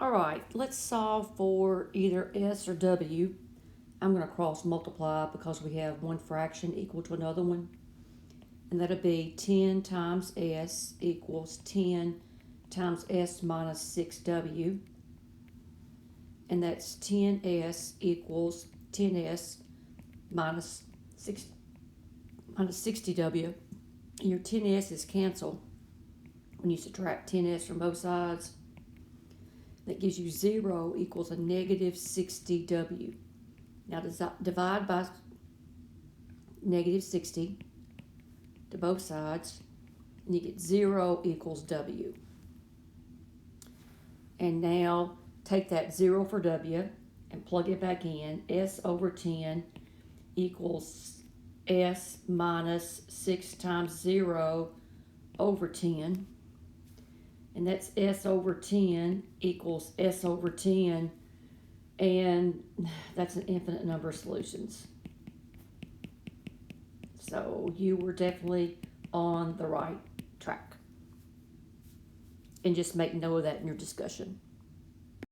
All right, let's solve for either S or W. I'm going to cross multiply because we have one fraction equal to another one. And that'll be 10 times S equals 10 times S minus 6W. And that's 10S equals 10S minus 6 minus 60W. And your 10S is canceled when you subtract 10S from both sides. That gives you 0 equals a negative 60W. Now divide by negative 60 to both sides, and you get 0 equals W. And now take that 0 for W and plug it back in. S over 10 equals S minus 6 times 0 over 10. And that's S over 10 equals S over 10. And that's an infinite number of solutions. So you were definitely on the right track. And just make note of that in your discussion.